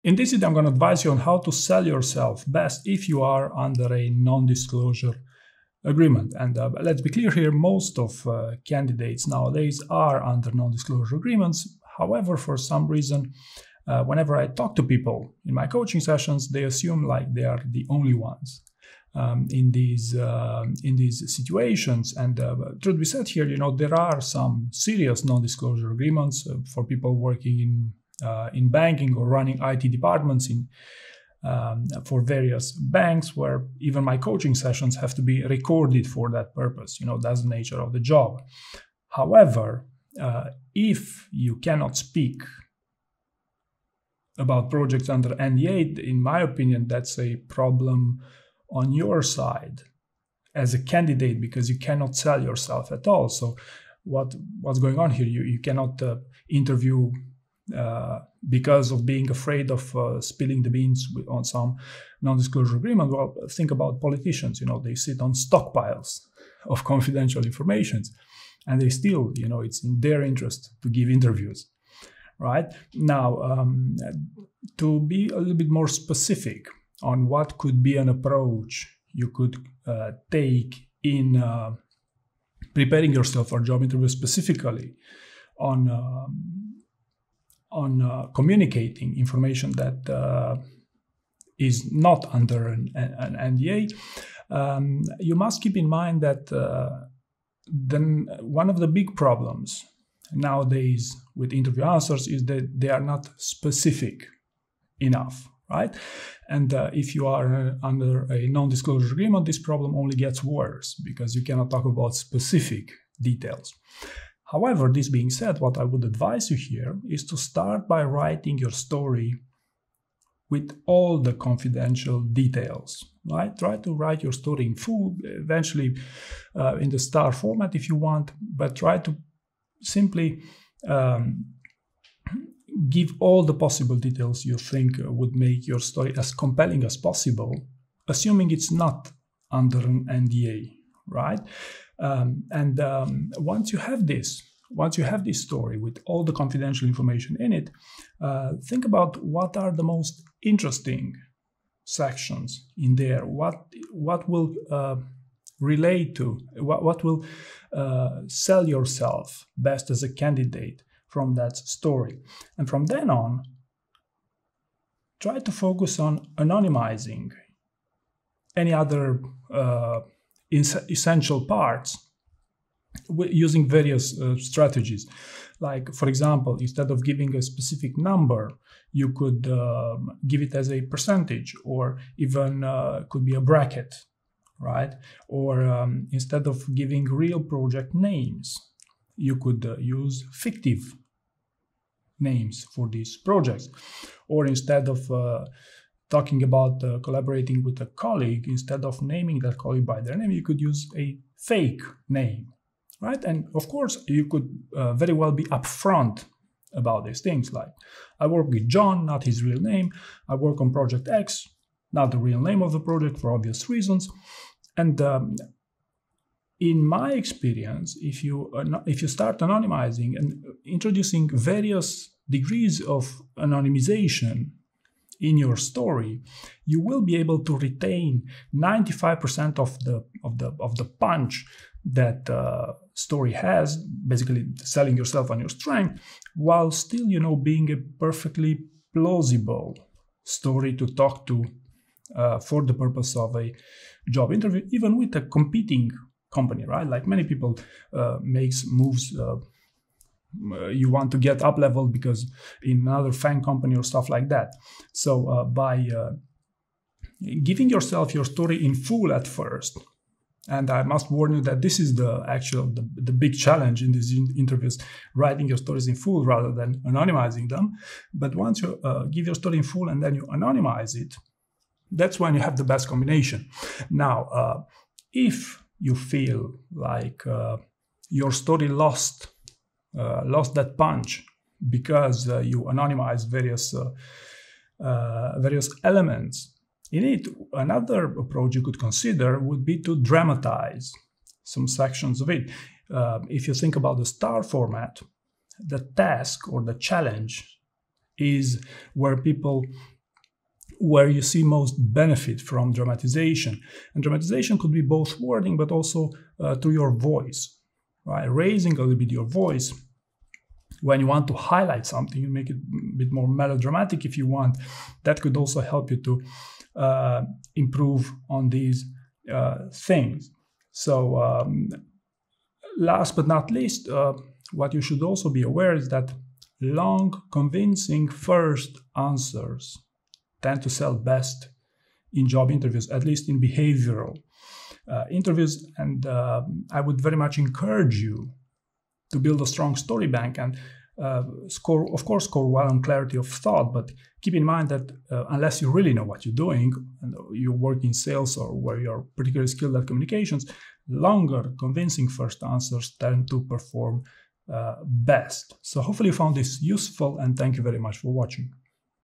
In this video, I'm going to advise you on how to sell yourself best if you are under a non-disclosure agreement. And let's be clear here, most of candidates nowadays are under non-disclosure agreements. However, for some reason, whenever I talk to people in my coaching sessions, they assume like they are the only ones in these situations. And truth be said here, there are some serious non-disclosure agreements for people working in banking or running IT departments for various banks, where even my coaching sessions have to be recorded for that purpose. That's the nature of the job. However, if you cannot speak about projects under NDA, in my opinion, that's a problem on your side as a candidate, because you cannot sell yourself at all. So what's going on here? You cannot interview because of being afraid of spilling the beans on some non-disclosure agreement. Well, think about politicians. They sit on stockpiles of confidential information, and they still, it's in their interest to give interviews. Right now, to be a little bit more specific on what could be an approach you could take in preparing yourself for a job interview, specifically on communicating information that is not under an NDA, you must keep in mind that then one of the big problems nowadays with interview answers is that they are not specific enough, right? And if you are under a non-disclosure agreement, this problem only gets worse because you cannot talk about specific details. However, this being said, what I would advise you here is to start by writing your story with all the confidential details, right? Try to write your story in full, eventually in the star format if you want, but try to simply give all the possible details you think would make your story as compelling as possible, assuming it's not under an NDA, right? Once you have this story with all the confidential information in it, think about what are the most interesting sections in there. What will relate to, what will sell yourself best as a candidate from that story. And from then on, try to focus on anonymizing any other essential parts using various strategies. Like, for example, instead of giving a specific number, you could give it as a percentage, or even could be a bracket, right? Or instead of giving real project names, you could use fictive names for these projects. Or instead of talking about collaborating with a colleague, instead of naming that colleague by their name, you could use a fake name, right? And of course, you could very well be upfront about these things, like, I work with John, not his real name. I work on project X, not the real name of the project for obvious reasons. And in my experience, if you start anonymizing and introducing various degrees of anonymization in your story, you will be able to retain 95% of the punch that story has, basically selling yourself on your strength, while still, being a perfectly plausible story to talk to for the purpose of a job interview, even with a competing company, right? Like many people makes moves. You want to get up level because in another FANG company or stuff like that. So by giving yourself your story in full at first, and I must warn you that this is the big challenge in these interviews, writing your stories in full rather than anonymizing them. But once you give your story in full and then you anonymize it, that's when you have the best combination. Now, if you feel like your story lost that punch because you anonymize various elements in it, another approach you could consider would be to dramatize some sections of it. If you think about the star format, the task or the challenge is where people where you see most benefit from dramatization. And dramatization could be both wording, but also through your voice, right? Raising a little bit your voice when you want to highlight something, you make it a bit more melodramatic if you want. That could also help you to improve on these things. So last but not least, what you should also be aware is that long, convincing first answers tend to sell best in job interviews, at least in behavioral interviews. And I would very much encourage you to build a strong story bank and score well on clarity of thought. But keep in mind that unless you really know what you're doing, and you work in sales or where you're particularly skilled at communications, longer, convincing first answers tend to perform best. So hopefully you found this useful, and thank you very much for watching.